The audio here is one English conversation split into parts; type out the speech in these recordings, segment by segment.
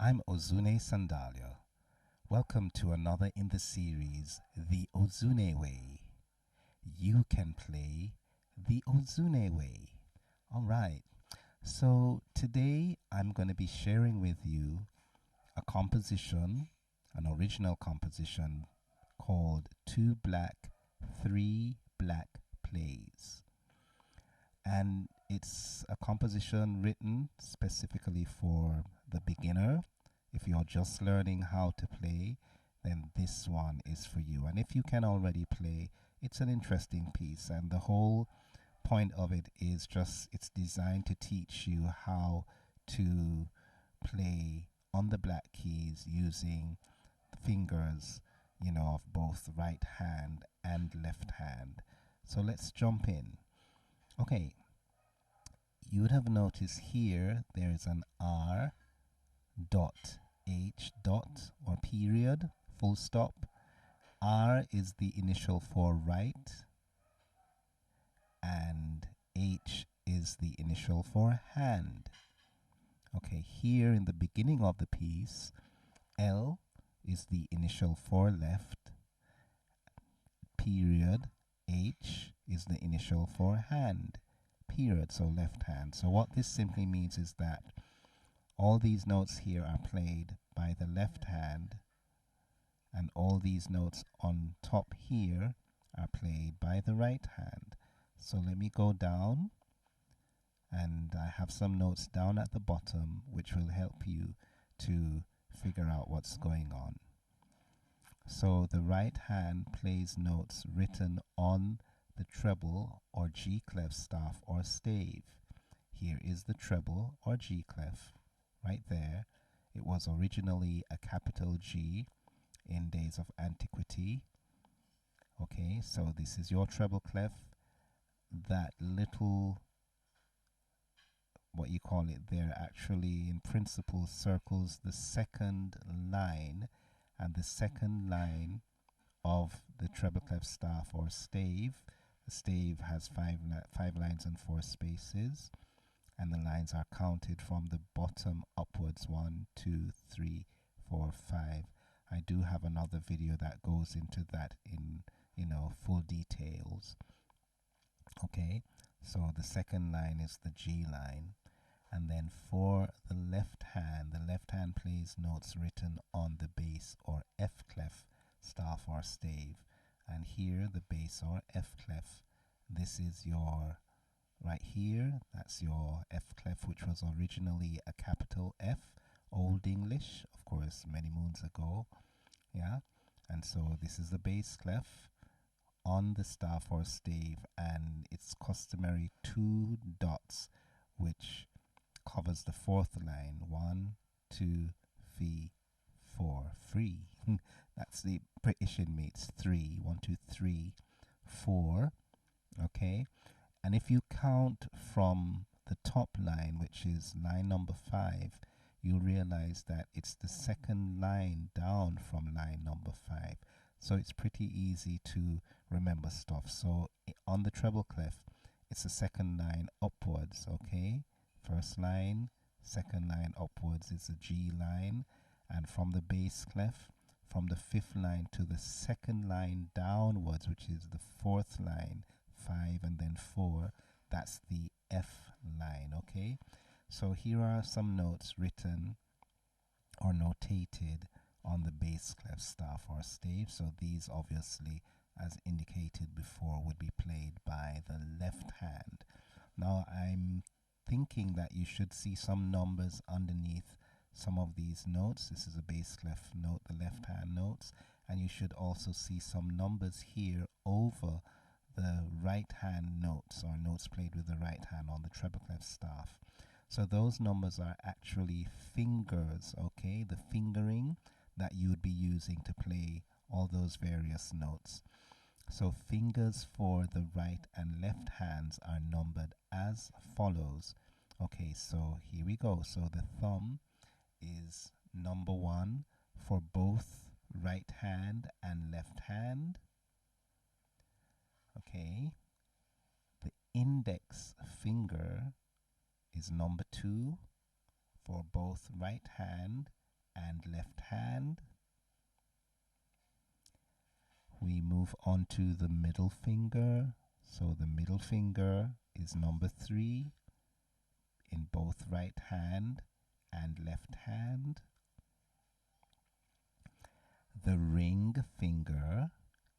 I'm Ozou'ne Sundalyah. Welcome to another in the series, The Ozou'ne Way. You can play the Ozou'ne Way. Alright, so today I'm going to be sharing with you a composition, an original composition called Two Black, Three Black Plays. And it's a composition written specifically for the beginner. If you're just learning how to play, then this one is for you. And if you can already play, it's an interesting piece. And the whole point of it is just it's designed to teach you how to play on the black keys using fingers, of both right hand and left hand. So let's jump in. Okay, you would have noticed here there is an R dot H dot or period, full stop. R is the initial for right and H is the initial for hand. Okay, here in the beginning of the piece, L is the initial for left, period, H is the initial for hand, period, so left hand. So what this simply means is that all these notes here are played by the left hand, and all these notes on top here are played by the right hand. So let me go down, and I have some notes down at the bottom which will help you to figure out what's going on. So the right hand plays notes written on the treble or G clef staff or stave. Here is the treble or G clef right there. It was originally a capital G in days of antiquity. Okay, so this is your treble clef. That little, what you call it there, actually in principle circles the second line, and the second line of the treble clef staff or stave. The stave has five lines and 4 spaces, and the lines are counted from the bottom upwards: 1, 2, 3, 4, 5. I do have another video that goes into that in full details. Okay, so the second line is the G line, and then for the left hand plays notes written on the bass or F clef staff or stave. And here the bass or F clef, this is your right here, that's your F clef, which was originally a capital F, Old English, of course, many moons ago. Yeah, and so this is the bass clef on the staff or stave, and it's customary 2 dots which covers the 4th line. 1, 2, 3, 4, 3. That's the British in me. It's 3. 1, 2, 3, 4. Okay, and if you count from the top line, which is line number 5, you'll realize that it's the second line down from line number 5. So it's pretty easy to remember stuff. So on the treble clef, it's the second line upwards. Okay, first line, second line upwards is the G line, and from the bass clef, from the 5th line to the second line downwards, which is the 4th line, 5 and then 4, that's the F line. Okay, so here are some notes written or notated on the bass clef staff or stave. So these obviously, as indicated before, would be played by the left hand. Now I'm thinking that you should see some numbers underneath some of these notes. This is a bass clef note, the left hand notes, and you should also see some numbers here over the right hand notes, or notes played with the right hand on the treble clef staff. So those numbers are actually fingers. Okay, the fingering that you would be using to play all those various notes. So fingers for the right and left hands are numbered as follows. Okay, so here we go. So the thumb is number 1 for both right hand and left hand. Okay, the index finger is number 2 for both right hand move on to the middle finger. So the middle finger is number 3 in both right hand and left hand. The ring finger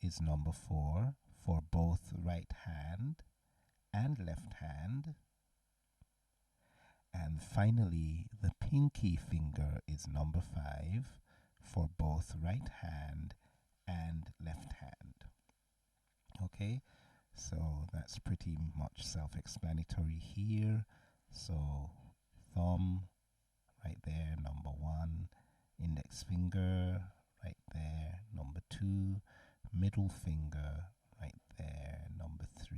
is number 4 for both right hand and left hand. And finally, the pinky finger is number 5 for both right hand and left hand. Okay, so that's pretty much self-explanatory here. So thumb right there, number 1, index finger right there, number 2, middle finger right there, number 3,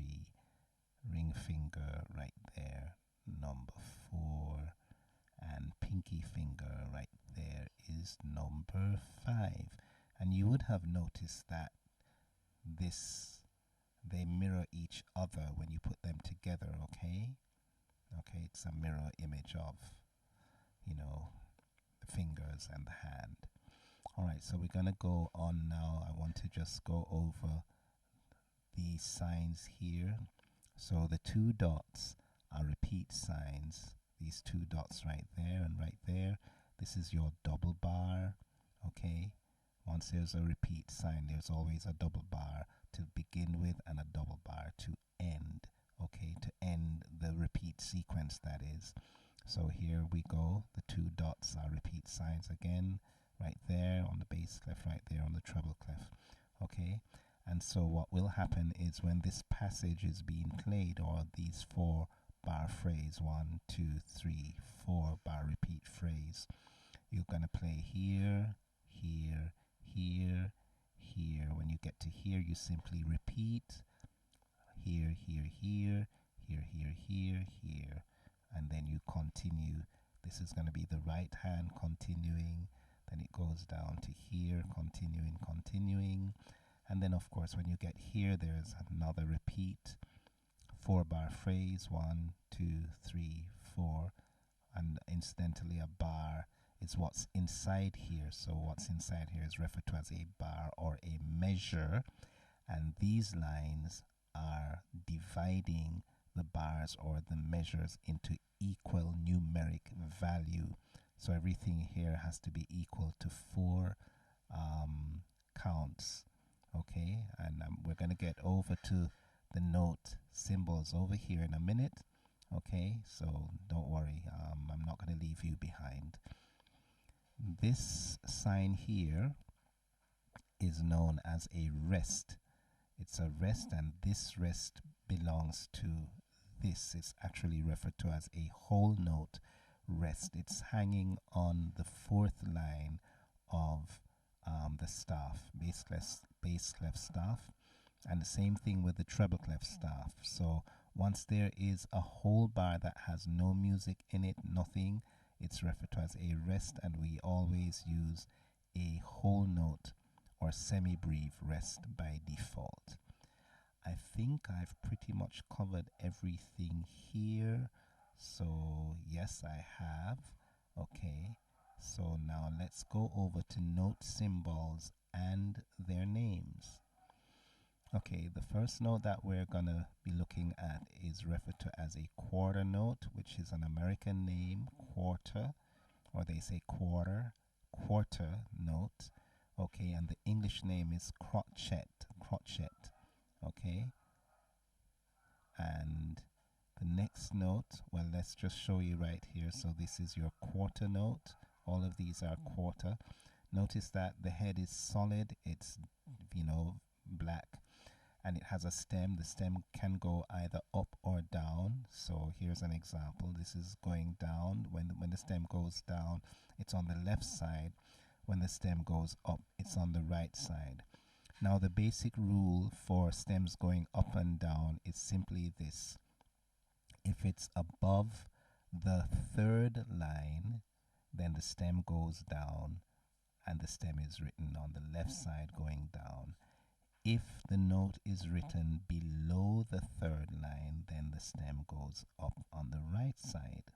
ring finger right there, number 4, and pinky finger right there is number 5. And you would have noticed that they mirror each other when you put them together. Okay, it's a mirror image of, the fingers and the hand. All right, so we're gonna go on now. I want to just go over the signs here. So the 2 dots are repeat signs. These 2 dots right there and right there. This is your double bar. Okay, once there's a repeat sign, there's always a double bar to begin with and a double bar to end. Okay, to end the repeat sequence, that is. So here we go. The 2 dots are repeat signs again, right there on the bass clef, right there on the treble clef. Okay, and so what will happen is when this passage is being played, or these 4 bar phrase, 1, 2, 3, 4 bar repeat phrase, you're going to play here, here, here, here. When you get to here, you simply repeat here, here, here, here, here, here, here, and then you continue. This is going to be the right hand continuing, then it goes down to here, continuing, continuing, and then of course when you get here, there's another repeat 4 bar phrase, 1, 2, 3, 4, and incidentally a bar is what's inside here. So what's inside here is referred to as a bar or a measure, and these lines are dividing the bars or the measures into equal numeric value. So everything here has to be equal to 4 counts. Okay, and we're going to get over to the note symbols over here in a minute. Okay, so don't worry, I'm not going to leave you behind. This sign here is known as a rest. It's a rest, and this rest belongs to this. It's actually referred to as a whole note rest. It's hanging on the 4th line of the staff, bass clef staff, and the same thing with the treble clef staff. So once there is a whole bar that has no music in it, nothing, it's referred to as a rest, and we always use a whole note or semi-breve rest by default. I think I've pretty much covered everything here. So yes, I have. Okay, so now let's go over to note symbols and their names. Okay, the first note that we're gonna be looking at is referred to as a quarter note, which is an American name, quarter, or they say quarter note. Okay, and the English name is crotchet. Okay, and the next note, well, let's just show you right here. So this is your quarter note. All of these are quarter. Notice that the head is solid, it's black, and it has a stem. The stem can go either up or down. So here's an example. This is going down. When the stem goes down, it's on the left side. When the stem goes up, it's on the right side. Now the basic rule for stems going up and down is simply this. If it's above the 3rd line, then the stem goes down and the stem is written on the left side going down. If the note is written below the 3rd line, then the stem goes up on the right side.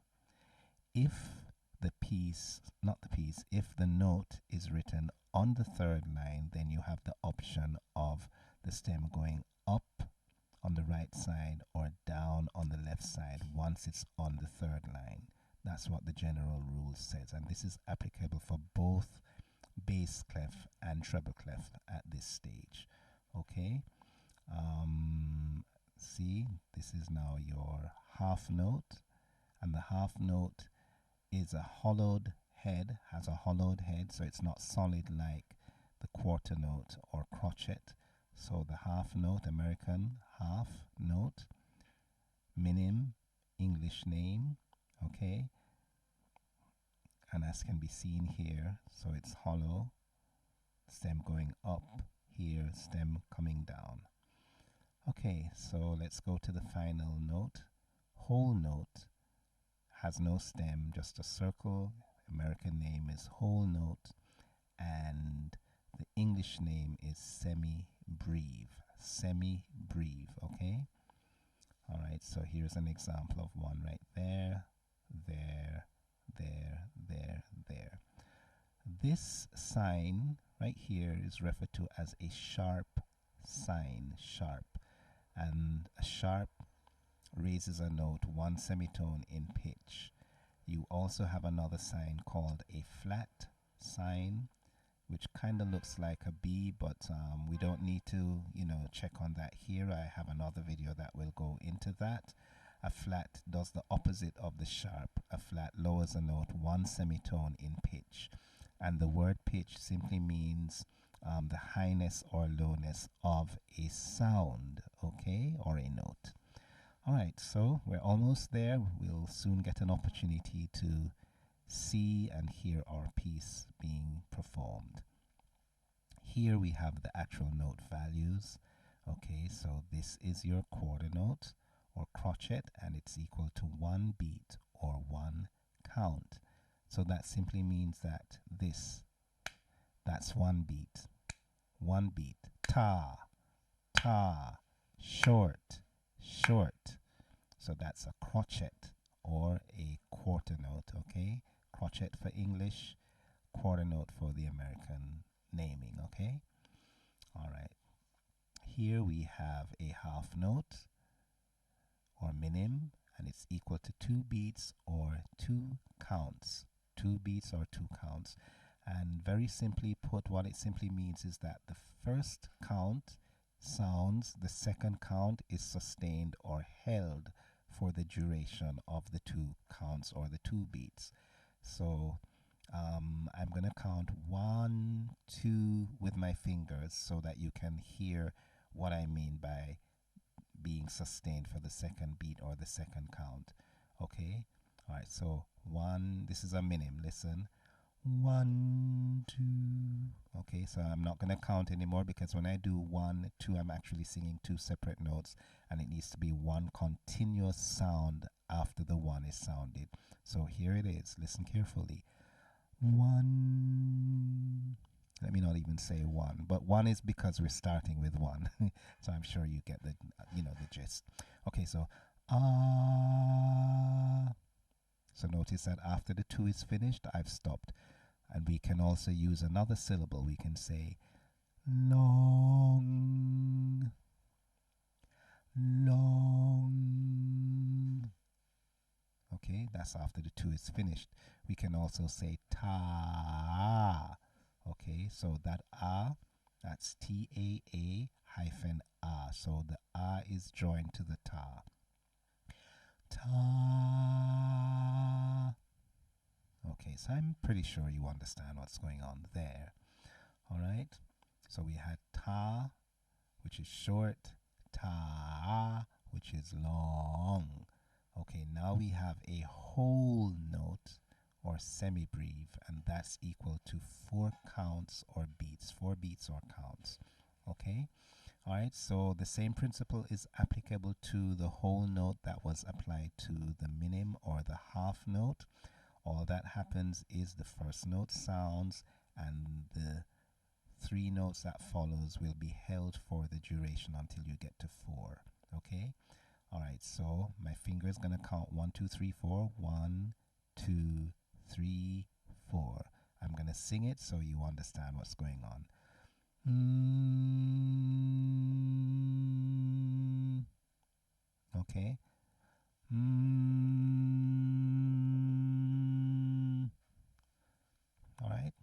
If the note is written on the 3rd line, then you have the option of the stem going up on the right side or down on the left side once it's on the third line. That's what the general rule says, and this is applicable for both bass clef and treble clef at this stage. Okay, see, this is now your half note, and the half note is a hollowed head, has a hollowed head, so it's not solid like the quarter note or crotchet. So the half note, American half note, minim, English name, okay, and as can be seen here, so it's hollow, stem going up here, stem coming down. Okay, so let's go to the final note. Whole note has no stem, just a circle. American name is whole note, and the English name is semi-breve. Semi-breve, okay? All right, so here's an example of one right there, there, there, there, there. This sign right here is referred to as a sharp sign, sharp. And a sharp raises a note one semitone in pitch. You also have another sign called a flat sign, which kind of looks like a B, but we don't need to, check on that here. I have another video that will go into that. A flat does the opposite of the sharp. A flat lowers a note one semitone in pitch. And the word pitch simply means the highness or lowness of a sound, okay, or a note. All right, so we're almost there. We'll soon get an opportunity to see and hear our piece being performed. Here we have the actual note values. Okay, so this is your quarter note or crotchet, and it's equal to 1 beat or 1 count. So that simply means that that's 1 beat. 1 beat. Ta, ta, short, short. So that's a crotchet or a quarter note, okay? Crotchet for English, quarter note for the American naming, okay? All right. Here we have a half note or minim, and it's equal to 2 beats or 2 counts. 2 beats or 2 counts. And very simply put, what it simply means is that the first count sounds, the second count is sustained or held for the duration of the 2 counts or the 2 beats. So I'm going to count 1, 2 with my fingers so that you can hear what I mean by being sustained for the second beat or the second count. Okay? All right, so 1, this is a minim, listen. 1, 2. Okay, so I'm not going to count anymore because when I do 1, 2, I'm actually singing 2 separate notes, and it needs to be one continuous sound after the 1 is sounded. So here it is. Listen carefully. 1. Let me not even say 1, but 1 is because we're starting with 1. So I'm sure you get the gist. Okay, so ah. So notice that after the 2 is finished, I've stopped. And we can also use another syllable. We can say long, long. Okay, that's after the 2 is finished. We can also say ta. Okay, so that ah, that's T-A-A hyphen ah. So the ah is joined to the ta. Ta. Okay, so I'm pretty sure you understand what's going on there. All right, so we had ta, which is short, ta, which is long. Okay, now we have a whole note or semi-breve, and that's equal to 4 counts or beats, 4 beats or counts. Okay, all right, so the same principle is applicable to the whole note that was applied to the minim or the half note. All that happens is the first note sounds, and the 3 notes that follows will be held for the duration until you get to 4. Okay, all right, so my finger is going to count 1, 2, 3, 4. 1, 2, 3, 4. I'm going to sing it so you understand what's going on. Okay. Mm. All right.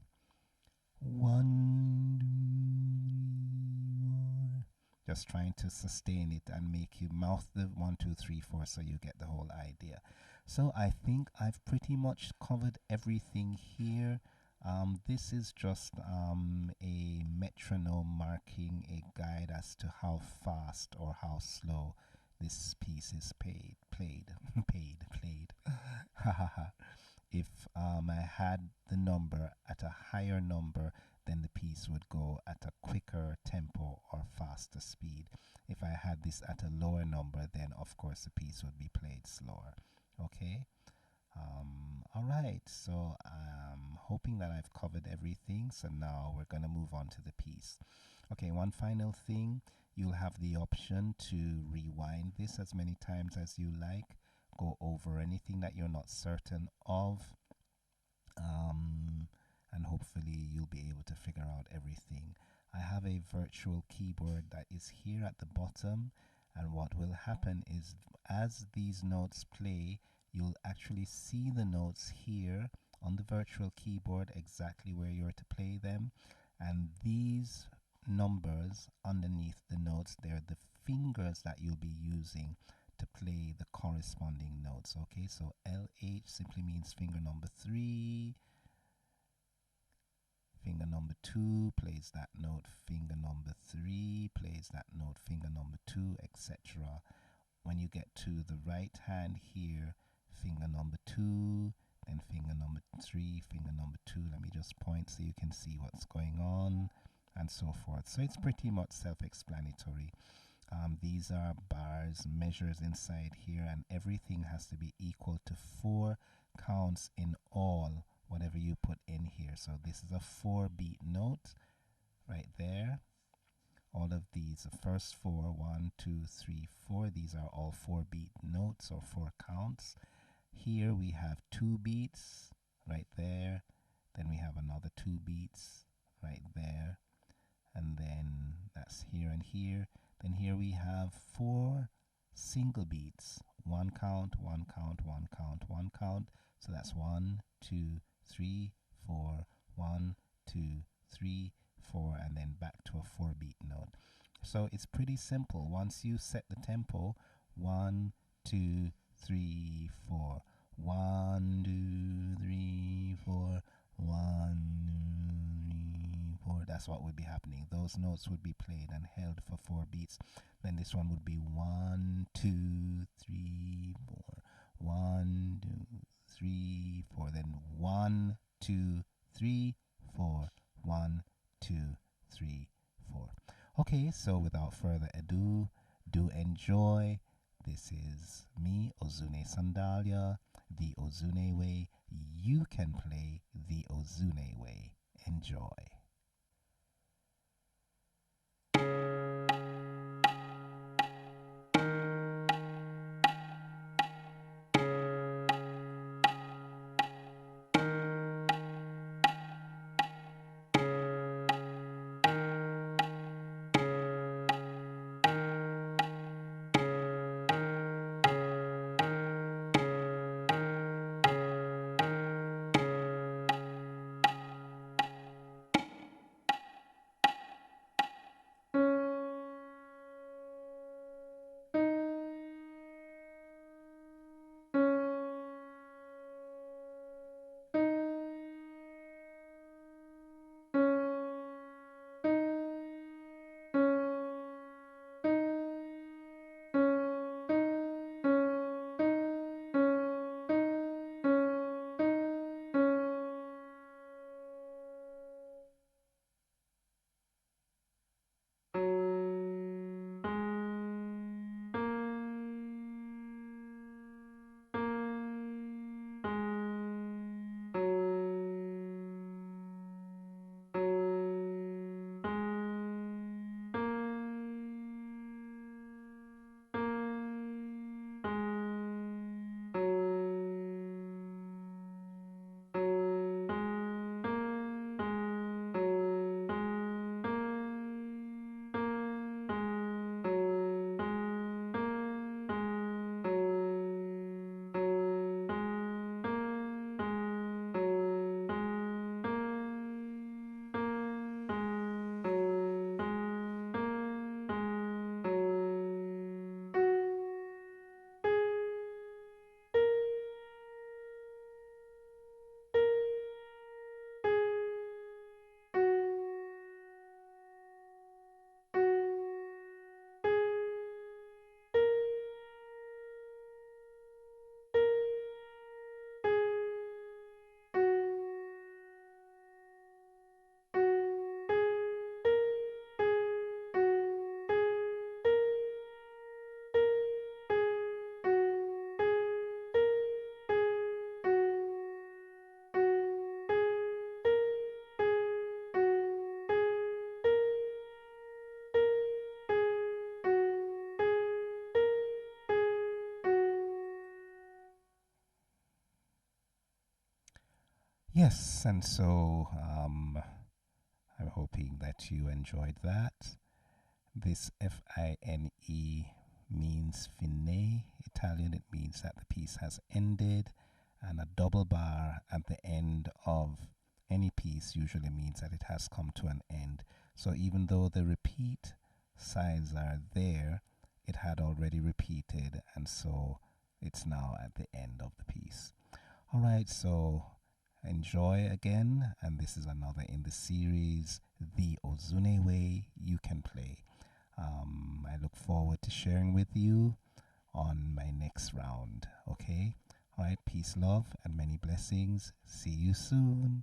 1, 2, 3, 4. Just trying to sustain it and make you mouth the 1, 2, 3, 4 so you get the whole idea. So I think I've pretty much covered everything here. This is just a metronome marking a guide as to how fast or how slow this piece is played. If I had the number at a higher number, then the piece would go at a quicker tempo or faster speed. If I had this at a lower number, then of course the piece would be played slower. Okay. All right, so I'm hoping that I've covered everything. So now we're going to move on to the piece. Okay, one final thing. You'll have the option to rewind this as many times as you like. Go over anything that you're not certain of. And hopefully you'll be able to figure out everything. I have a virtual keyboard that is here at the bottom, and what will happen is as these notes play, you'll actually see the notes here on the virtual keyboard exactly where you're to play them, and these numbers underneath the notes, they're the fingers that you'll be using to play the corresponding notes. Okay, so LH simply means finger number 3, finger number 2 plays that note, finger number 3 plays that note, finger number 2, etc. When you get to the right hand here, finger number 2, then finger number 3, finger number 2. Let me just point so you can see what's going on, and so forth. So it's pretty much self-explanatory. These are bars, measures inside here, and everything has to be equal to 4 counts in all, whatever you put in here. So this is a 4-beat note right there. All of these, the first 4, 1, 2, 3, 4, these are all 4-beat notes or 4 counts. Here we have 2 beats right there. Then we have another 2 beats right there. And then that's here and here. Then here we have 4 single beats. 1 count, 1 count, 1 count, 1 count. So that's 1, 2, 3, 4, 1, 2, 3, 4, and then back to a 4-beat note. So it's pretty simple. Once you set the tempo, 1, 2, 3, 4. 1, 2, 3, 4. 1, 2, 3, 4. That's what would be happening. Those notes would be played and held for 4 beats. Then this one would be 1, 2, 3, 4. 1, 2, 3, 4. Then 1, 2, 3, 4. 1, 2, 3, 4. Okay, so without further ado, do enjoy. This is me, Ozou'ne Sundalyah, the Ozou'ne way. You can play the Ozou'ne way. Enjoy. Yes, and so I'm hoping that you enjoyed that. This fine means fine. Italian, it means that the piece has ended, and a double bar at the end of any piece usually means that it has come to an end. So even though the repeat signs are there, it had already repeated, and so it's now at the end of the piece. All right, so enjoy again, and this is another in the series, The Ozou'ne Way You Can Play. I look forward to sharing with you on my next round. Okay? All right, peace, love, and many blessings. See you soon.